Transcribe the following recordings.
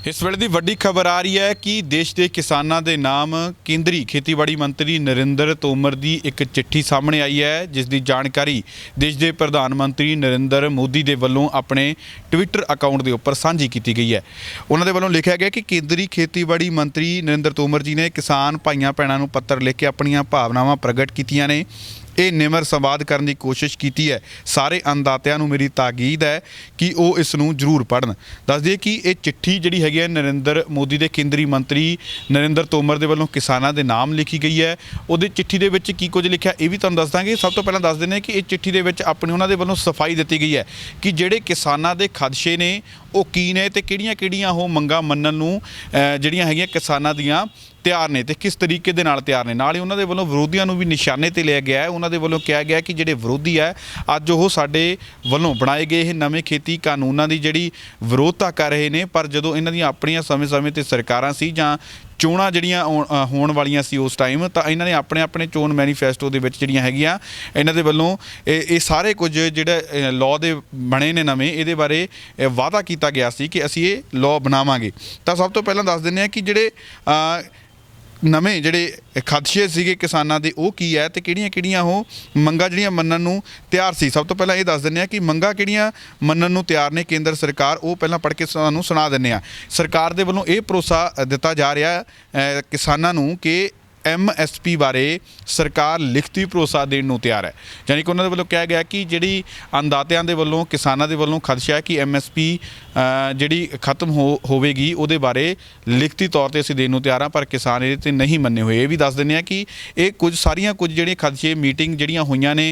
इस वेले दी वड्डी खबर आ रही है कि देश के किसानों के नाम केंद्रीय खेतीबाड़ी मंत्री नरेंद्र तोमर की एक चिट्ठी सामने आई है, जिसकी जानकारी देश के प्रधानमंत्री नरेंद्र मोदी के वलों अपने ट्विटर अकाउंट के उपर साझी की गई है। उन्होंने वलों लिखा गया कि केंद्रीय खेतीबाड़ी मंत्री नरेंद्र तोमर जी ने किसान भाइयों भैनों को पत्र लिख के अपन भावनावां प्रगट कीतियां ने। ये निमर संवाद करने की कोशिश की है। सारे अन्नदातियों मेरी ताकीद है कि वो इसनूं जरूर पढ़न। दस दिए कि ये चिट्ठी जिहड़ी हैगी है नरेंद्र मोदी के केंद्रीय मंत्री नरेंद्र तोमर के वलों किसानों के नाम लिखी गई है। उहदी चिट्ठी दे विच की कुछ लिखा ये भी तुहानूं दस दांगे। सब तो पहलां दस दिंदे कि इस चिट्ठी दे विच अपनी उन्हां दे वलों सफाई दी गई है कि जिहड़े किसानों के खदशे ने वो की ने ते किहड़ियां-किहड़ियां वो मंगां मन्नण नूं जिहड़ियां हैगियां किसानां दियां तैयार ने ते किस तरीके दे नाल तैयार ने। नाल ही उन्होंने वलों विरोधियों नूं भी निशाने ते लिया गया है। उन्होंने वलों कहा गया कि जिहड़े विरोधी है अज वो साडे वलों बनाए गए नवे खेती कानूनां दी जिहड़ी विरोधता कर रहे हैं, पर जदों इन्हां दीयां अपणियां समय-समय ते सरकारां सी जां चोणां जिहड़ियां होण वालीआं सी उस टाइम, तां इन्हां ने अपने अपने चोण मैनीफेस्टो दे विच जिहड़ियां हैगियां इन्हां दे वल्लों ये सारे कुछ जिहड़े लॉ दे बणे ने नवें इहदे बारे वादा कीता गया सी कि असीं ये लॉ बनावांगे। तां सब तो पहलां दस दिंदे आ कि जिहड़े नवें जिहड़े खदशे सीगे किसानां दे वो की है ते किहड़ियां वो मंगां जिहड़ियां मन्नण नूं तैयार सी। सब तो पहलां ये दस दिंदे आ कि मंगां किहड़ियां मन्नण नूं तैयार ने केंद्र सरकार, वो पहलां पढ़ के सानूं सुणा दिंदे आ। सरकार दे वल्लों ये भरोसा दिता जा रहा किसानां नूं कि MSP बारे सरकार लिखती भरोसा देने नूं तैयार है। यानी कि उन्होंने वल्लों कहा गया कि जिहड़ी अन्नदातियां दे वल्लों किसानां दे वल्लों खदशा है कि MSP जिहड़ी खत्म होवेगी उहदे बारे लिखती तौर पर असीं देने नूं तैयार हां, पर किसान इहदे ते नहीं मन्ने हुए। ये भी दस दिंदे आ कि ये कुछ जिहड़े खदशे मीटिंग जिहड़ियां होईयां ने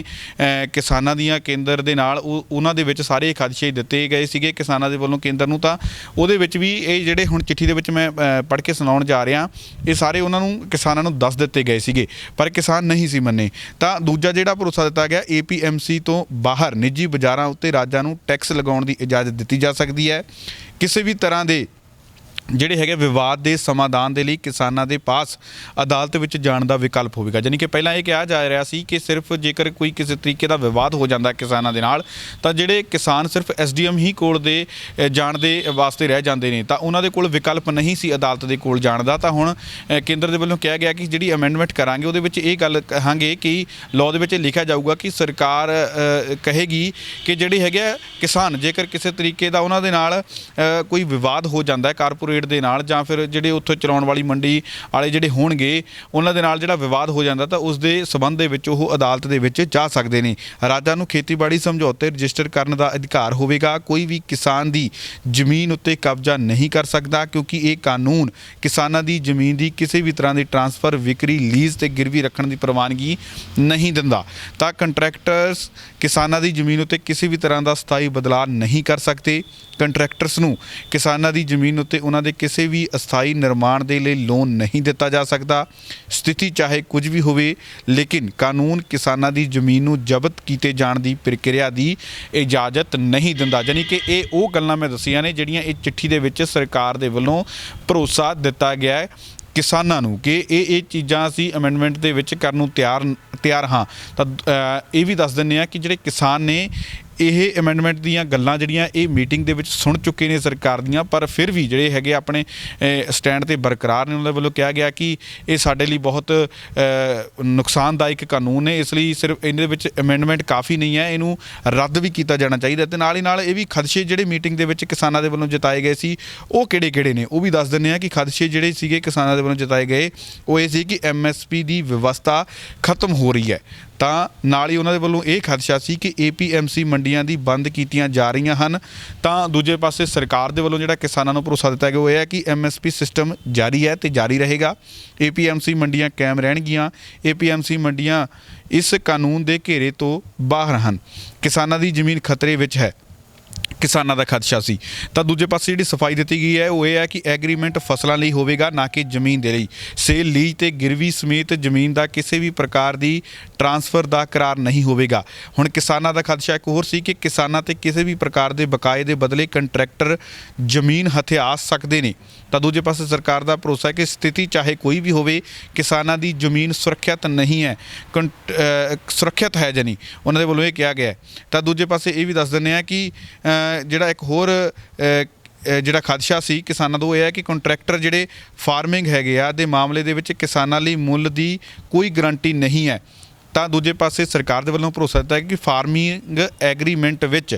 किसानां दियां केंद्र दे नाल उन्हां दे विच सारे खदशे दिते गए सीगे किसानां दे वल्लों केंद्र नूं। तां उहदे विच भी ये जिहड़े हुण चिट्ठी दे विच मैं पढ़ के सुणाउण जा रिहा ये सारे उन्हां नूं किसानां नूं दस दिते गए सीगे, पर किसान नहीं सी मन्ने। तां दूजा जिहड़ा भरोसा दिता गया APMC तो बाहर निजी बाजारां उत्ते राज्यां नूं टैक्स लगाउण दी इजाजत दित्ती जा सकदी है। किसी भी तरह के ਜਿਹੜੇ ਹੈਗੇ ਵਿਵਾਦ ਦੇ ਸਮਾਧਾਨ ਦੇ ਲਈ ਕਿਸਾਨਾਂ ਦੇ ਪਾਸ ਅਦਾਲਤ ਵਿੱਚ ਜਾਣ ਦਾ ਵਿਕਲਪ ਹੋਵੇਗਾ। ਜਾਨੀ ਕਿ ਪਹਿਲਾਂ ਇਹ ਕਿਹਾ ਜਾ ਰਿਹਾ ਸੀ ਕਿ ਸਿਰਫ ਜੇਕਰ ਕੋਈ ਕਿਸੇ ਤਰੀਕੇ ਦਾ ਵਿਵਾਦ ਹੋ ਜਾਂਦਾ ਕਿਸਾਨਾਂ ਦੇ ਨਾਲ ਤਾਂ ਜਿਹੜੇ ਕਿਸਾਨ ਸਿਰਫ SDM ਹੀ ਕੋਲ ਦੇ ਜਾਣ ਦੇ ਵਾਸਤੇ ਰਹਿ ਜਾਂਦੇ ਨੇ, ਤਾਂ ਉਹਨਾਂ ਦੇ ਕੋਲ ਵਿਕਲਪ ਨਹੀਂ ਸੀ ਅਦਾਲਤ ਦੇ ਕੋਲ ਜਾਣ ਦਾ। ਤਾਂ ਹੁਣ ਕੇਂਦਰ ਦੇ ਵੱਲੋਂ ਕਿਹਾ ਗਿਆ ਕਿ ਜਿਹੜੀ ਅਮੈਂਡਮੈਂਟ ਕਰਾਂਗੇ ਉਹਦੇ ਵਿੱਚ ਇਹ ਗੱਲ ਕਹਾਂਗੇ ਕਿ ਲਾਅ ਦੇ ਵਿੱਚ ਲਿਖਿਆ ਜਾਊਗਾ ਕਿ ਸਰਕਾਰ ਕਹੇਗੀ ਕਿ ਜਿਹੜੇ ਹੈਗੇ ਕਿਸਾਨ ਜੇਕਰ ਕਿਸੇ ਤਰੀਕੇ ਦਾ ਉਹਨਾਂ ਦੇ ਨਾਲ ਕੋਈ ਵਿਵਾਦ ਹੋ ਜਾਂਦਾ ਹੈ ਕਾਰਪੋਰੇਟ ਦੇ ਨਾਲ ਜਾਂ ਫਿਰ ਜਿਹੜੇ ਉੱਥੇ ਚਲਾਉਣ ਵਾਲੀ ਮੰਡੀ ਵਾਲੇ ਜਿਹੜੇ ਹੋਣਗੇ ਉਹਨਾਂ ਦੇ ਨਾਲ ਜਿਹੜਾ ਵਿਵਾਦ ਹੋ ਜਾਂਦਾ ਤਾਂ ਉਸ ਦੇ ਸਬੰਧ ਦੇ ਵਿੱਚ ਉਹ ਅਦਾਲਤ ਦੇ ਵਿੱਚ ਜਾ ਸਕਦੇ ਨੇ। ਰਾਜਾਂ ਨੂੰ ਖੇਤੀਬਾੜੀ ਸਮਝੌਤੇ ਰਜਿਸਟਰ ਕਰਨ ਦਾ ਅਧਿਕਾਰ ਹੋਵੇਗਾ। ਕੋਈ ਵੀ ਕਿਸਾਨ ਦੀ ਜ਼ਮੀਨ ਉੱਤੇ ਕਬਜ਼ਾ ਨਹੀਂ ਕਰ ਸਕਦਾ ਕਿਉਂਕਿ ਇਹ ਕਾਨੂੰਨ ਕਿਸਾਨਾਂ ਦੀ ਜ਼ਮੀਨ ਦੀ ਕਿਸੇ ਵੀ ਤਰ੍ਹਾਂ ਦੀ ਟਰਾਂਸਫਰ, ਵਿਕਰੀ, ਲੀਜ਼ ਤੇ ਗਿਰਵੀ ਰੱਖਣ ਦੀ ਪ੍ਰਵਾਨਗੀ ਨਹੀਂ ਦਿੰਦਾ। ਤਾਂ ਕੰਟਰੈਕਟਰਸ ਕਿਸਾਨਾਂ ਦੀ ਜ਼ਮੀਨ ਉੱਤੇ ਕਿਸੇ ਵੀ ਤਰ੍ਹਾਂ ਦਾ ਸਥਾਈ ਬਦਲਾਅ ਨਹੀਂ ਕਰ ਸਕਦੇ। ਕੰਟਰੈਕਟਰਸ ਨੂੰ ਕਿਸਾਨਾਂ ਦੀ ਜ਼ਮੀਨ ਉੱਤੇ ਉਹਨਾਂ ਦੇ ਕਿਸੇ ਵੀ ਅਸਥਾਈ ਨਿਰਮਾਣ ਦੇ ਲਈ ਲੋਨ ਨਹੀਂ ਦਿੱਤਾ ਜਾ ਸਕਦਾ। ਸਥਿਤੀ ਚਾਹੇ ਕੁਝ ਵੀ ਹੋਵੇ, ਲੇਕਿਨ ਕਾਨੂੰਨ ਕਿਸਾਨਾਂ ਦੀ ਜ਼ਮੀਨ ਨੂੰ ਜ਼ਬਤ ਕੀਤੇ ਜਾਣ ਦੀ ਪ੍ਰਕਿਰਿਆ ਦੀ ਇਜਾਜ਼ਤ ਨਹੀਂ ਦਿੰਦਾ। ਯਾਨੀ ਕਿ ਇਹ ਉਹ ਗੱਲਾਂ ਮੈਂ ਦੱਸੀਆਂ ਨੇ ਜਿਹੜੀਆਂ ਇਹ ਚਿੱਠੀ ਦੇ ਵਿੱਚ ਸਰਕਾਰ ਦੇ ਵੱਲੋਂ ਭਰੋਸਾ ਦਿੱਤਾ ਗਿਆ ਹੈ ਕਿਸਾਨਾਂ ਨੂੰ ਕਿ ਇਹ ਚੀਜ਼ਾਂ ਅਸੀਂ ਅਮੈਂਡਮੈਂਟ ਦੇ ਵਿੱਚ ਕਰਨ ਨੂੰ ਤਿਆਰ ਹਾਂ। ਤਾਂ ਇਹ ਵੀ ਦੱਸ ਦਿੰਦੇ ਹਾਂ ਕਿ ਜਿਹੜੇ ਕਿਸਾਨ ਨੇ ਇਹ ਅਮੈਂਡਮੈਂਟ ਦੀਆਂ ਗੱਲਾਂ ਜਿਹੜੀਆਂ ਇਹ ਮੀਟਿੰਗ ਦੇ ਵਿੱਚ ਸੁਣ ਚੁੱਕੇ ਨੇ ਸਰਕਾਰ ਦੀਆਂ, ਪਰ ਫਿਰ ਵੀ ਜਿਹੜੇ ਹੈਗੇ ਆਪਣੇ ਸਟੈਂਡ 'ਤੇ ਬਰਕਰਾਰ ਨੇ। ਉਹਨਾਂ ਦੇ ਵੱਲੋਂ ਕਿਹਾ ਗਿਆ ਕਿ ਇਹ ਸਾਡੇ ਲਈ ਬਹੁਤ ਨੁਕਸਾਨਦਾਇਕ ਕਾਨੂੰਨ ਹੈ, ਇਸ ਲਈ ਸਿਰਫ ਇਹਦੇ ਵਿੱਚ ਅਮੈਂਡਮੈਂਟ ਕਾਫੀ ਨਹੀਂ ਹੈ, ਇਹਨੂੰ ਰੱਦ ਵੀ ਕੀਤਾ ਜਾਣਾ ਚਾਹੀਦਾ। ਅਤੇ ਨਾਲ ਹੀ ਨਾਲ ਇਹ ਵੀ ਖਦਸ਼ੇ ਜਿਹੜੇ ਮੀਟਿੰਗ ਦੇ ਵਿੱਚ ਕਿਸਾਨਾਂ ਦੇ ਵੱਲੋਂ ਜਤਾਏ ਗਏ ਸੀ ਉਹ ਕਿਹੜੇ ਨੇ ਉਹ ਵੀ ਦੱਸ ਦਿੰਦੇ ਹਾਂ ਕਿ ਖਦਸ਼ੇ ਜਿਹੜੇ ਸੀਗੇ ਕਿਸਾਨਾਂ ਦੇ ਵੱਲੋਂ ਜਤਾਏ ਗਏ ਉਹ ਇਹ ਸੀ ਕਿ MSP ਦੀ ਵਿਵਸਥਾ ਖਤਮ ਹੋ ਰਹੀ ਹੈ। ਤਾਂ ਨਾਲ ਹੀ ਉਹਨਾਂ ਦੇ ਵੱਲੋਂ ਇਹ ਖਦਸ਼ਾ ਸੀ ਕਿ APMC ਮੰਡੀਆਂ ਦੀ ਬੰਦ ਕੀਤੀਆਂ ਜਾ ਰਹੀਆਂ ਹਨ। ਤਾਂ ਦੂਜੇ ਪਾਸੇ ਸਰਕਾਰ ਦੇ ਵੱਲੋਂ ਜਿਹੜਾ ਕਿਸਾਨਾਂ ਨੂੰ ਭਰੋਸਾ ਦਿੱਤਾ ਗਿਆ ਉਹ ਇਹ ਹੈ ਕਿ MSP ਸਿਸਟਮ ਜਾਰੀ ਹੈ ਅਤੇ ਜਾਰੀ ਰਹੇਗਾ। APMC ਮੰਡੀਆਂ ਕਾਇਮ ਰਹਿਣਗੀਆਂ। APMC ਮੰਡੀਆਂ ਇਸ ਕਾਨੂੰਨ ਦੇ ਘੇਰੇ ਤੋਂ ਬਾਹਰ ਹਨ। ਕਿਸਾਨਾਂ ਦੀ ਜ਼ਮੀਨ ਖਤਰੇ ਵਿੱਚ ਹੈ, किसानों का खदशा सी। तो दूजे पासे जी सफाई दी गई है वो ये है कि एग्रीमेंट फसलों लिए होगा ना कि जमीन के लिए। सेल, लीज ते गिरवी समेत जमीन का किसी भी प्रकार की ट्रांसफर का करार नहीं होगा। हुण किसानों का खदशा एक होर सी कि किसानों ते किसी भी प्रकार के बकाए के बदले कंट्रैक्टर जमीन हथिया सकते हैं। तो दूजे पासे सरकार का भरोसा है कि स्थिति चाहे कोई भी होवे किसानों की जमीन सुरक्षित नहीं है, सुरक्षित है जानी उन्होंने वालों ये कहा गया है। तो दूजे पासे ये भी दस दें कि जिहड़ा एक होर ਜਿਹੜਾ ਖਦਸ਼ਾ ਸੀ ਕਿਸਾਨਾਂ ਦਾ ਉਹ ਇਹ ਹੈ ਕਿ ਕੰਟਰੈਕਟਰ ਜਿਹੜੇ ਫਾਰਮਿੰਗ ਹੈਗੇ ਆ ਦੇ ਮਾਮਲੇ ਦੇ ਵਿੱਚ ਕਿਸਾਨਾਂ ਲਈ ਮੁੱਲ ਦੀ ਕੋਈ ਗਰੰਟੀ ਨਹੀਂ ਹੈ। ਤਾਂ ਦੂਜੇ ਪਾਸੇ ਸਰਕਾਰ ਦੇ ਵੱਲੋਂ ਭਰੋਸਾ ਦਿੱਤਾ ਹੈ ਕਿ ਫਾਰਮਿੰਗ ਐਗਰੀਮੈਂਟ ਵਿੱਚ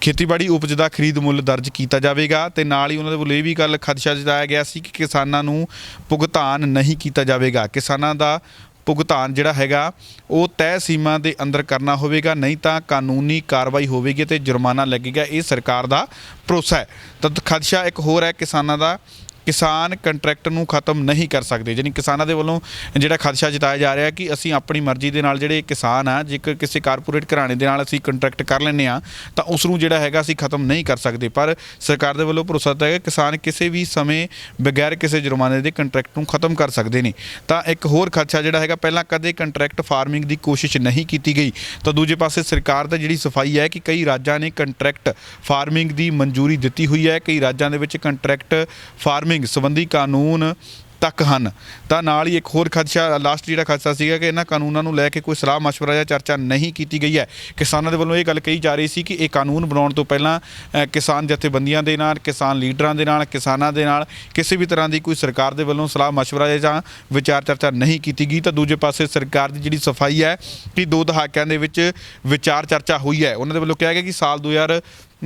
ਖੇਤੀਬਾੜੀ ਉਪਜ ਦਾ ਖਰੀਦ ਮੁੱਲ ਦਰਜ ਕੀਤਾ ਜਾਵੇਗਾ ਤੇ ਨਾਲ ਹੀ ਉਹਨਾਂ ਦੇ ਵੱਲੋਂ ਇਹ ਵੀ ਗੱਲ ਖਦਸ਼ਾ ਜਤਾਇਆ ਗਿਆ ਸੀ ਕਿ ਕਿਸਾਨਾਂ ਨੂੰ ਭੁਗਤਾਨ ਨਹੀਂ ਕੀਤਾ ਜਾਵੇਗਾ। ਕਿਸਾਨਾਂ ਦਾ ਭੁਗਤਾਨ ਜਿਹੜਾ ਹੈਗਾ ਉਹ ਤੈਅ ਸੀਮਾ ਦੇ ਅੰਦਰ ਕਰਨਾ ਹੋਵੇਗਾ, ਨਹੀਂ ਤਾਂ ਕਾਨੂੰਨੀ ਕਾਰਵਾਈ ਹੋਵੇਗੀ ਤੇ ਜੁਰਮਾਨਾ ਲੱਗੇਗਾ। ਇਹ ਸਰਕਾਰ ਦਾ ਭਰੋਸਾ ਹੈ। ਤਾਂ ਖਦਸ਼ਾ ਇੱਕ ਹੋਰ ਹੈ ਕਿਸਾਨਾਂ ਦਾ, ਕਿਸਾਨ ਕੰਟਰੈਕਟ ਨੂੰ ਖਤਮ ਨਹੀਂ ਕਰ ਸਕਦੇ। ਯਾਨੀ ਕਿਸਾਨਾਂ ਦੇ ਵੱਲੋਂ ਜਿਹੜਾ ਖਦਸ਼ਾ ਜਤਾਇਆ ਜਾ ਰਿਹਾ ਕਿ ਅਸੀਂ ਆਪਣੀ ਮਰਜ਼ੀ ਦੇ ਨਾਲ ਜਿਹੜੇ ਕਿਸਾਨ ਆ ਜੇਕਰ ਕਿਸੇ ਕਾਰਪੋਰੇਟ ਘਰਾਣੇ ਦੇ ਨਾਲ ਅਸੀਂ ਕੰਟਰੈਕਟ ਕਰ ਲੈਂਦੇ ਹਾਂ ਤਾਂ ਉਸ ਨੂੰ ਜਿਹੜਾ ਹੈਗਾ ਅਸੀਂ ਖਤਮ ਨਹੀਂ ਕਰ ਸਕਦੇ। ਪਰ ਸਰਕਾਰ ਦੇ ਵੱਲੋਂ ਭਰੋਸਾ ਦਿੱਤਾ ਹੈ ਕਿ ਕਿਸਾਨ ਕਿਸੇ ਵੀ ਸਮੇਂ ਬਗੈਰ ਕਿਸੇ ਜੁਰਮਾਨੇ ਦੇ ਕੰਟਰੈਕਟ ਨੂੰ ਖਤਮ ਕਰ ਸਕਦੇ ਨੇ। ਤਾਂ ਇੱਕ ਹੋਰ ਖਦਸ਼ਾ ਜਿਹੜਾ ਹੈਗਾ, ਪਹਿਲਾਂ ਕਦੇ ਕੰਟਰੈਕਟ ਫਾਰਮਿੰਗ ਦੀ ਕੋਸ਼ਿਸ਼ ਨਹੀਂ ਕੀਤੀ ਗਈ, ਤਾਂ ਦੂਜੇ ਪਾਸੇ ਸਰਕਾਰ ਦਾ ਜਿਹੜੀ ਸਫਾਈ ਹੈ ਕਿ ਕਈ ਰਾਜਾਂ ਨੇ ਕੰਟਰੈਕਟ ਫਾਰਮਿੰਗ ਦੀ ਮਨਜ਼ੂਰੀ ਦਿੱਤੀ ਹੋਈ ਹੈ। ਕਈ ਰਾਜਾਂ ਦੇ ਵਿੱਚ ਕੰਟਰੈਕਟ ਫਾਰਮਿੰਗ ਸੰਬੰਧੀ ਕਾਨੂੰਨ ਤੱਕ ਹਨ। ਤਾਂ ਨਾਲ ਹੀ ਇੱਕ ਹੋਰ ਖਦਸ਼ਾ, ਲਾਸਟ ਜਿਹੜਾ ਖਦਸ਼ਾ ਸੀਗਾ ਕਿ ਇਹਨਾਂ ਕਾਨੂੰਨਾਂ ਨੂੰ ਲੈ ਕੇ ਕੋਈ ਸਲਾਹ ਮਸ਼ਵਰਾ ਜਾਂ ਚਰਚਾ ਨਹੀਂ ਕੀਤੀ ਗਈ ਹੈ। ਕਿਸਾਨਾਂ ਦੇ ਵੱਲੋਂ ਇਹ ਗੱਲ ਕਹੀ ਜਾ ਰਹੀ ਸੀ ਕਿ ਇਹ ਕਾਨੂੰਨ ਬਣਾਉਣ ਤੋਂ ਪਹਿਲਾਂ ਕਿਸਾਨ ਜਥੇਬੰਦੀਆਂ ਦੇ ਨਾਲ, ਕਿਸਾਨ ਲੀਡਰਾਂ ਦੇ ਨਾਲ, ਕਿਸਾਨਾਂ ਦੇ ਨਾਲ ਕਿਸੇ ਵੀ ਤਰ੍ਹਾਂ ਦੀ ਕੋਈ ਸਰਕਾਰ ਦੇ ਵੱਲੋਂ ਸਲਾਹ ਮਸ਼ਵਰਾ ਜਾਂ ਵਿਚਾਰ ਚਰਚਾ ਨਹੀਂ ਕੀਤੀ ਗਈ। ਤਾਂ ਦੂਜੇ ਪਾਸੇ ਸਰਕਾਰ ਦੀ ਜਿਹੜੀ ਸਫਾਈ ਹੈ ਕਿ 2 ਦਹਾਕਿਆਂ ਦੇ ਵਿੱਚ ਵਿਚਾਰ ਚਰਚਾ ਹੋਈ ਹੈ। ਉਹਨਾਂ ਦੇ ਵੱਲੋਂ ਕਿਹਾ ਗਿਆ ਕਿ ਸਾਲ 2000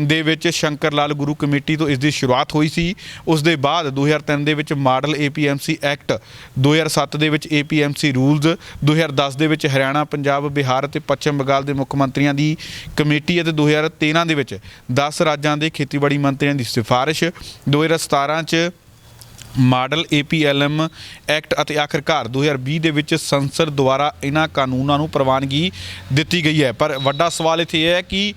ਦੇ ਵਿੱਚ ਸ਼ੰਕਰ ਲਾਲ ਗੁਰੂ ਕਮੇਟੀ ਤੋਂ ਇਸ ਦੀ ਸ਼ੁਰੂਆਤ ਹੋਈ ਸੀ। ਉਸ ਦੇ ਬਾਅਦ 2003 ਦੇ ਵਿੱਚ ਮਾਡਲ APMC ਐਕਟ, 2007 ਦੇ ਵਿੱਚ APMC ਰੂਲਜ਼, 2010 ਦੇ ਵਿੱਚ ਹਰਿਆਣਾ, ਪੰਜਾਬ, ਬਿਹਾਰ ਅਤੇ ਪੱਛਮ ਬੰਗਾਲ ਦੇ ਮੁੱਖ ਮੰਤਰੀਆਂ ਦੀ ਕਮੇਟੀ ਅਤੇ 2013 ਦੇ ਵਿੱਚ 10 ਰਾਜਾਂ ਦੇ ਖੇਤੀਬਾੜੀ ਮੰਤਰੀਆਂ ਦੀ ਸਿਫਾਰਿਸ਼, 2017 'ਚ ਮਾਡਲ APLM ਐਕਟ ਅਤੇ ਆਖਰਕਾਰ 2020 ਦੇ ਵਿੱਚ ਸੰਸਦ ਦੁਆਰਾ ਇਹਨਾਂ ਕਾਨੂੰਨਾਂ ਨੂੰ ਪ੍ਰਵਾਨਗੀ ਦਿੱਤੀ ਗਈ ਹੈ। ਪਰ ਵੱਡਾ ਸਵਾਲ ਇੱਥੇ ਇਹ ਹੈ ਕਿ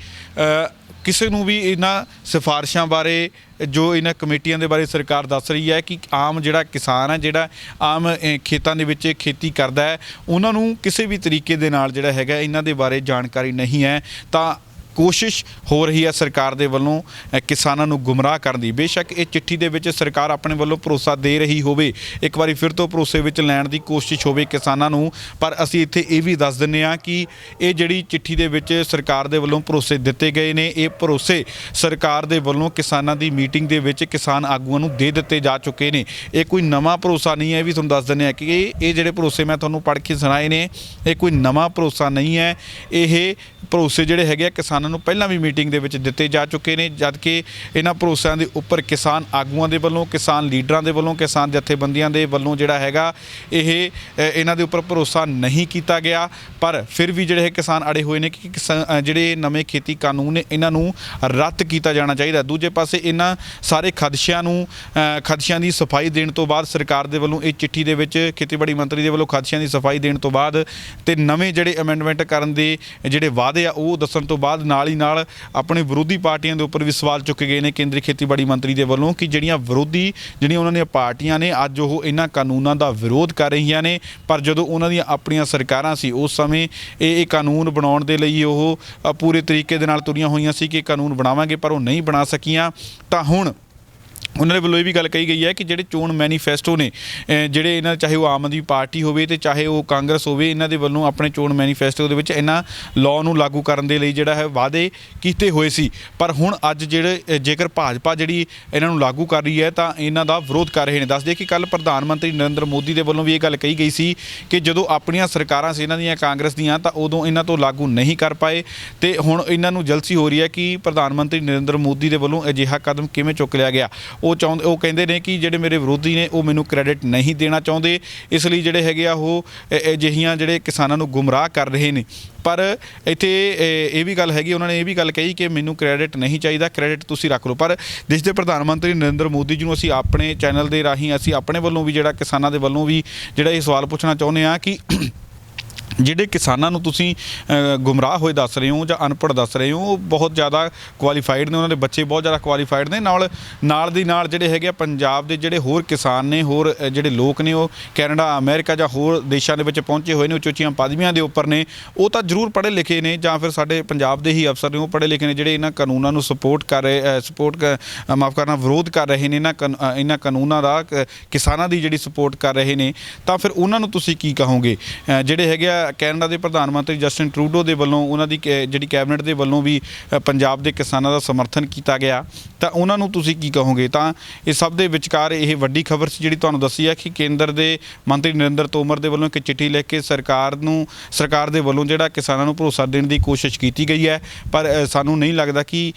ਕਿਸੇ ਨੂੰ ਵੀ ਇਹਨਾਂ ਸਿਫਾਰਿਸ਼ਾਂ ਬਾਰੇ, ਜੋ ਇਹਨਾਂ ਕਮੇਟੀਆਂ ਦੇ ਬਾਰੇ ਸਰਕਾਰ ਦੱਸ ਰਹੀ ਹੈ ਕਿ ਆਮ ਜਿਹੜਾ ਕਿਸਾਨ ਹੈ, ਜਿਹੜਾ ਆਮ ਖੇਤਾਂ ਦੇ ਵਿੱਚ ਖੇਤੀ ਕਰਦਾ ਹੈ, ਉਹਨਾਂ ਨੂੰ ਕਿਸੇ ਵੀ ਤਰੀਕੇ ਦੇ ਨਾਲ ਜਿਹੜਾ ਹੈਗਾ ਇਹਨਾਂ ਦੇ ਬਾਰੇ ਜਾਣਕਾਰੀ ਨਹੀਂ ਹੈ। ਤਾਂ ਕੋਸ਼ਿਸ਼ ਹੋ ਰਹੀ ਹੈ ਸਰਕਾਰ ਦੇ ਵੱਲੋਂ ਕਿਸਾਨਾਂ ਨੂੰ ਗੁੰਮਰਾਹ ਕਰਨ ਦੀ। ਬੇਸ਼ੱਕ ਇਹ ਚਿੱਠੀ ਦੇ ਵਿੱਚ ਸਰਕਾਰ ਆਪਣੇ ਵੱਲੋਂ ਭਰੋਸਾ ਦੇ ਰਹੀ ਹੋਵੇ, ਇੱਕ ਵਾਰੀ ਫਿਰ ਤੋਂ ਭਰੋਸੇ ਵਿੱਚ ਲੈਣ ਦੀ ਕੋਸ਼ਿਸ਼ ਹੋਵੇ ਕਿਸਾਨਾਂ ਨੂੰ, ਪਰ ਅਸੀਂ ਇੱਥੇ ਇਹ ਵੀ ਦੱਸ ਦਿੰਦੇ ਹਾਂ ਕਿ ਇਹ ਜਿਹੜੀ ਚਿੱਠੀ ਦੇ ਵਿੱਚ ਸਰਕਾਰ ਦੇ ਵੱਲੋਂ ਭਰੋਸੇ ਦਿੱਤੇ ਗਏ ਨੇ, ਇਹ ਭਰੋਸੇ ਸਰਕਾਰ ਦੇ ਵੱਲੋਂ ਕਿਸਾਨਾਂ ਦੀ ਮੀਟਿੰਗ ਦੇ ਵਿੱਚ ਕਿਸਾਨ ਆਗੂਆਂ ਨੂੰ ਦੇ ਦਿੱਤੇ ਜਾ ਚੁੱਕੇ ਨੇ। ਇਹ ਕੋਈ ਨਵਾਂ ਭਰੋਸਾ ਨਹੀਂ ਹੈ। ਇਹ ਵੀ ਤੁਹਾਨੂੰ ਦੱਸ ਦਿੰਦੇ ਹਾਂ ਕਿ ਇਹ ਜਿਹੜੇ ਭਰੋਸੇ ਮੈਂ ਤੁਹਾਨੂੰ ਪੜ੍ਹ ਕੇ ਸੁਣਾਏ ਨੇ, ਇਹ ਕੋਈ ਨਵਾਂ ਭਰੋਸਾ ਨਹੀਂ ਹੈ। ਇਹ ਭਰੋਸੇ ਜਿਹੜੇ ਹੈਗੇ ਆ ਕਿਸਾਨਾਂ ਨੂੰ ਪਹਿਲਾਂ ਵੀ ਮੀਟਿੰਗ ਦੇ ਵਿੱਚ ਦਿੱਤੇ ਜਾ ਚੁੱਕੇ ਨੇ, ਜਦ ਕਿ ਇਹਨਾਂ ਭਰੋਸਿਆਂ ਦੇ ਉੱਪਰ ਕਿਸਾਨ ਆਗੂਆਂ ਦੇ ਵੱਲੋਂ, ਕਿਸਾਨ ਲੀਡਰਾਂ ਦੇ ਵੱਲੋਂ, ਕਿਸਾਨ ਜਥੇਬੰਦੀਆਂ ਦੇ ਵੱਲੋਂ ਜਿਹੜਾ ਹੈਗਾ ਇਹ ਇਹਨਾਂ ਦੇ ਉੱਪਰ ਭਰੋਸਾ ਨਹੀਂ ਕੀਤਾ ਗਿਆ। ਪਰ ਫਿਰ ਵੀ ਜਿਹੜੇ ਕਿਸਾਨ ਅੜੇ ਹੋਏ ਨੇ ਕਿ ਜਿਹੜੇ ਨਵੇਂ ਖੇਤੀ ਕਾਨੂੰਨ ਨੇ ਇਹਨਾਂ ਨੂੰ ਰੱਦ ਕੀਤਾ ਜਾਣਾ ਚਾਹੀਦਾ। ਦੂਜੇ ਪਾਸੇ ਇਹਨਾਂ ਸਾਰੇ ਖਦਸ਼ਿਆਂ ਦੀ ਸਫਾਈ ਦੇਣ ਤੋਂ ਬਾਅਦ ਸਰਕਾਰ ਦੇ ਵੱਲੋਂ ਇਹ ਚਿੱਠੀ ਦੇ ਵਿੱਚ ਖੇਤੀਬਾੜੀ ਮੰਤਰੀ ਦੇ ਵੱਲੋਂ ਖਦਸ਼ਿਆਂ ਦੀ ਸਫਾਈ ਦੇਣ ਤੋਂ ਬਾਅਦ ਤੇ ਨਵੇਂ ਜਿਹੜੇ ਅਮੈਂਡਮੈਂਟ ਕਰਨ ਦੇ ਜਿਹੜੇ ਵਾਅਦੇ ਆ ਉਹ ਦੱਸਣ ਤੋਂ ਬਾਅਦ ਨਾਲ ਹੀ ਨਾਲ ਆਪਣੇ ਵਿਰੋਧੀ ਪਾਰਟੀਆਂ ਦੇ ਉੱਪਰ ਵੀ ਸਵਾਲ ਚੁੱਕੇ ਗਏ ਨੇ ਕੇਂਦਰੀ ਖੇਤੀਬਾੜੀ ਮੰਤਰੀ ਦੇ ਵੱਲੋਂ ਕਿ ਜਿਹੜੀਆਂ ਉਹਨਾਂ ਦੀਆਂ ਪਾਰਟੀਆਂ ਨੇ ਅੱਜ ਉਹ ਇਹਨਾਂ ਕਾਨੂੰਨਾਂ ਦਾ ਵਿਰੋਧ ਕਰ ਰਹੀਆਂ ਨੇ, ਪਰ ਜਦੋਂ ਉਹਨਾਂ ਦੀਆਂ ਆਪਣੀਆਂ ਸਰਕਾਰਾਂ ਸੀ ਉਸ ਸਮੇਂ ਇਹ ਕਾਨੂੰਨ ਬਣਾਉਣ ਦੇ ਲਈ ਉਹ ਪੂਰੇ ਤਰੀਕੇ ਦੇ ਨਾਲ ਤੁਰੀਆਂ ਹੋਈਆਂ ਸੀ ਕਿ ਕਾਨੂੰਨ ਬਣਾਵਾਂਗੇ, ਪਰ ਉਹ ਨਹੀਂ ਬਣਾ ਸਕੀਆਂ। ਤਾਂ ਹੁਣ ਉਹਨਾਂ ਦੇ ਵੱਲੋਂ ਇਹ ਵੀ ਗੱਲ ਕਹੀ ਗਈ ਹੈ ਕਿ ਜਿਹੜੇ ਚੋਣ ਮੈਨੀਫੈਸਟੋ ਨੇ, ਜਿਹੜੇ ਇਹਨਾਂ ਚਾਹੇ ਉਹ ਆਮ ਆਦਮੀ ਪਾਰਟੀ ਹੋਵੇ ਤੇ ਚਾਹੇ ਉਹ ਕਾਂਗਰਸ ਹੋਵੇ, ਇਹਨਾਂ ਦੇ ਵੱਲੋਂ ਆਪਣੇ ਚੋਣ ਮੈਨੀਫੈਸਟੋ ਦੇ ਵਿੱਚ ਇਹਨਾਂ ਲਾਅ ਨੂੰ ਲਾਗੂ ਕਰਨ ਦੇ ਲਈ ਜਿਹੜਾ ਹੈ ਵਾਅਦੇ ਕੀਤੇ ਹੋਏ ਸੀ। ਪਰ ਹੁਣ ਅੱਜ ਜੇਕਰ ਭਾਜਪਾ ਜਿਹੜੀ ਇਹਨਾਂ ਨੂੰ ਲਾਗੂ ਕਰ ਰਹੀ ਹੈ ਤਾਂ ਇਹਨਾਂ ਦਾ ਵਿਰੋਧ ਕਰ ਰਹੇ ਨੇ। ਦੱਸਦੇ ਕਿ ਕੱਲ੍ਹ ਪ੍ਰਧਾਨ ਮੰਤਰੀ ਨਰਿੰਦਰ ਮੋਦੀ ਦੇ ਵੱਲੋਂ ਵੀ ਇਹ ਗੱਲ ਕਹੀ ਗਈ ਸੀ ਕਿ ਜਦੋਂ ਆਪਣੀਆਂ ਸਰਕਾਰਾਂ ਸੀ ਇਹਨਾਂ ਦੀਆਂ, ਕਾਂਗਰਸ ਦੀਆਂ, ਤਾਂ ਉਦੋਂ ਇਹਨਾਂ ਤੋਂ ਲਾਗੂ ਨਹੀਂ ਕਰ ਪਾਏ ਤੇ ਹੁਣ ਇਹਨਾਂ ਨੂੰ ਜਲਸੀ ਹੋ ਰਹੀ ਹੈ ਕਿ ਪ੍ਰਧਾਨ ਮੰਤਰੀ ਨਰਿੰਦਰ ਮੋਦੀ ਦੇ ਵੱਲੋਂ ਅਜਿਹਾ ਕਦਮ ਕਿਵੇਂ ਚੁੱਕ ਲਿਆ ਗਿਆ। ਉਹ ਕਹਿੰਦੇ ਨੇ ਕਿ ਜਿਹੜੇ ਮੇਰੇ ਵਿਰੋਧੀ ਨੇ ਉਹ ਮੈਨੂੰ ਕ੍ਰੈਡਿਟ ਨਹੀਂ ਦੇਣਾ ਚਾਹੁੰਦੇ, ਇਸ ਲਈ ਜਿਹੜੇ ਹੈਗੇ ਆ ਉਹ ਅਜਿਹੀਆਂ ਜਿਹੜੇ ਕਿਸਾਨਾਂ ਨੂੰ ਗੁੰਮਰਾਹ ਕਰ ਰਹੇ ਨੇ। ਪਰ ਇੱਥੇ ਇਹ ਵੀ ਗੱਲ ਹੈਗੀ, ਉਹਨਾਂ ਨੇ ਇਹ ਵੀ ਗੱਲ ਕਹੀ ਕਿ ਮੈਨੂੰ ਕ੍ਰੈਡਿਟ ਨਹੀਂ ਚਾਹੀਦਾ, ਕ੍ਰੈਡਿਟ ਤੁਸੀਂ ਰੱਖ ਲਓ। ਪਰ ਦੇਸ਼ ਦੇ ਪ੍ਰਧਾਨ ਮੰਤਰੀ ਨਰਿੰਦਰ ਮੋਦੀ ਜੀ ਨੂੰ ਅਸੀਂ ਆਪਣੇ ਚੈਨਲ ਦੇ ਰਾਹੀਂ ਅਸੀਂ ਆਪਣੇ ਵੱਲੋਂ ਵੀ ਜਿਹੜਾ ਕਿਸਾਨਾਂ ਦੇ ਵੱਲੋਂ ਵੀ ਜਿਹੜਾ ਇਹ ਸਵਾਲ ਪੁੱਛਣਾ ਚਾਹੁੰਦੇ ਹਾਂ ਕਿ ਜਿਹੜੇ ਕਿਸਾਨਾਂ ਨੂੰ ਤੁਸੀਂ ਗੁੰਮਰਾਹ ਹੋਏ ਦੱਸ ਰਹੇ ਹੋ ਜਾਂ ਅਨਪੜ੍ਹ ਦੱਸ ਰਹੇ ਹੋ, ਉਹ ਬਹੁਤ ਜ਼ਿਆਦਾ ਕੁਆਲੀਫਾਈਡ ਨੇ, ਉਹਨਾਂ ਦੇ ਬੱਚੇ ਬਹੁਤ ਜ਼ਿਆਦਾ ਕੁਆਲੀਫਾਈਡ ਨੇ। ਨਾਲ ਦੀ ਨਾਲ ਜਿਹੜੇ ਹੈਗੇ ਪੰਜਾਬ ਦੇ ਜਿਹੜੇ ਹੋਰ ਕਿਸਾਨ ਨੇ, ਹੋਰ ਜਿਹੜੇ ਲੋਕ ਨੇ, ਉਹ ਕੈਨੇਡਾ, ਅਮਰੀਕਾ ਜਾਂ ਹੋਰ ਦੇਸ਼ਾਂ ਦੇ ਵਿੱਚ ਪਹੁੰਚੇ ਹੋਏ ਨੇ, ਉੱਚੀਆਂ ਪਦਵੀਆਂ ਦੇ ਉੱਪਰ ਨੇ, ਉਹ ਤਾਂ ਜ਼ਰੂਰ ਪੜ੍ਹੇ ਲਿਖੇ ਨੇ ਜਾਂ ਫਿਰ ਸਾਡੇ ਪੰਜਾਬ ਦੇ ਹੀ ਅਫਸਰ ਨੇ ਉਹ ਪੜ੍ਹੇ ਲਿਖੇ ਨੇ, ਜਿਹੜੇ ਇਹਨਾਂ ਕਾਨੂੰਨਾਂ ਨੂੰ ਵਿਰੋਧ ਕਰ ਰਹੇ ਨੇ, ਇਹਨਾਂ ਕਾਨੂੰਨਾਂ ਦਾ ਕਿਸਾਨਾਂ ਦੀ ਜਿਹੜੀ ਸਪੋਰਟ ਕਰ ਰਹੇ ਨੇ। ਤਾਂ ਫਿਰ ਉਹਨਾਂ ਨੂੰ ਤੁਸੀਂ ਕੀ ਕਹੋਗੇ? ਜਿਹੜੇ ਹੈਗੇ ਆ ਕੈਨੇਡਾ ਦੇ ਪ੍ਰਧਾਨ ਮੰਤਰੀ ਜਸਟਿਨ ਟਰੂਡੋ ਦੇ ਵੱਲੋਂ ਉਹਨਾਂ ਦੀ ਜਿਹੜੀ ਕੈਬਨਿਟ ਦੇ ਵੱਲੋਂ ਵੀ ਪੰਜਾਬ ਦੇ ਕਿਸਾਨਾਂ ਦਾ ਸਮਰਥਨ ਕੀਤਾ ਗਿਆ, ਤਾਂ ਉਹਨਾਂ ਨੂੰ ਤੁਸੀਂ ਕੀ ਕਹੋਗੇ? ਤਾਂ ਇਹ ਸਭ ਦੇ ਵਿਚਕਾਰ ਇਹ ਵੱਡੀ ਖਬਰ ਸੀ ਜਿਹੜੀ ਤੁਹਾਨੂੰ ਦੱਸੀ ਹੈ ਕਿ ਕੇਂਦਰ ਦੇ ਮੰਤਰੀ ਨਰਿੰਦਰ ਤੋਮਰ ਦੇ ਵੱਲੋਂ ਇੱਕ ਚਿੱਠੀ ਲਿਖ ਕੇ ਸਰਕਾਰ ਦੇ ਵੱਲੋਂ ਜਿਹੜਾ ਕਿਸਾਨਾਂ ਨੂੰ ਭਰੋਸਾ ਦੇਣ ਦੀ ਕੋਸ਼ਿਸ਼ ਕੀਤੀ ਗਈ ਹੈ, ਪਰ ਸਾਨੂੰ ਨਹੀਂ ਲੱਗਦਾ ਕਿ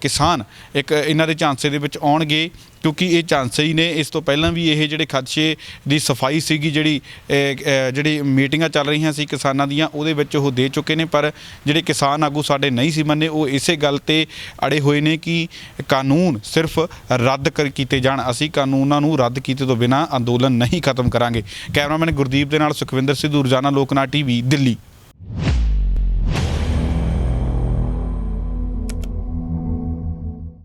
ਕਿਸਾਨ ਇੱਕ ਇਹਨਾਂ ਦੇ ਝਾਂਸੇ ਦੇ ਵਿੱਚ ਆਉਣਗੇ, ਕਿਉਂਕਿ ਇਹ ਝਾਂਸੇ ਹੀ ਨੇ। ਇਸ ਤੋਂ ਪਹਿਲਾਂ ਵੀ ਇਹ ਜਿਹੜੇ ਖਦਸ਼ੇ ਦੀ ਸਫਾਈ ਸੀਗੀ, ਜਿਹੜੀ ਮੀਟਿੰਗਾਂ ਚੱਲ ਰਹੀਆਂ ਸੀ ਕਿਸਾਨਾਂ ਦੀਆਂ, ਉਹਦੇ ਵਿੱਚ ਉਹ ਦੇ ਚੁੱਕੇ ਨੇ, ਪਰ ਜਿਹੜੇ ਕਿਸਾਨ ਆਗੂ ਸਾਡੇ ਨਹੀਂ ਸੀ ਮੰਨੇ, ਉਹ ਇਸੇ ਗੱਲ 'ਤੇ ਅੜੇ ਹੋਏ ਨੇ ਕਿ ਕਾਨੂੰਨ ਸਿਰਫ ਰੱਦ ਕੀਤੇ ਜਾਣ, ਅਸੀਂ ਕਾਨੂੰਨਾਂ ਨੂੰ ਰੱਦ ਕੀਤੇ ਤੋਂ ਬਿਨਾਂ ਅੰਦੋਲਨ ਨਹੀਂ ਖਤਮ ਕਰਾਂਗੇ। ਕੈਮਰਾਮੈਨ ਗੁਰਦੀਪ ਦੇ ਨਾਲ ਸੁਖਵਿੰਦਰ ਸਿੱਧੂ, ਰੋਜ਼ਾਨਾ ਲੋਕਨਾਟ TV, ਦਿੱਲੀ।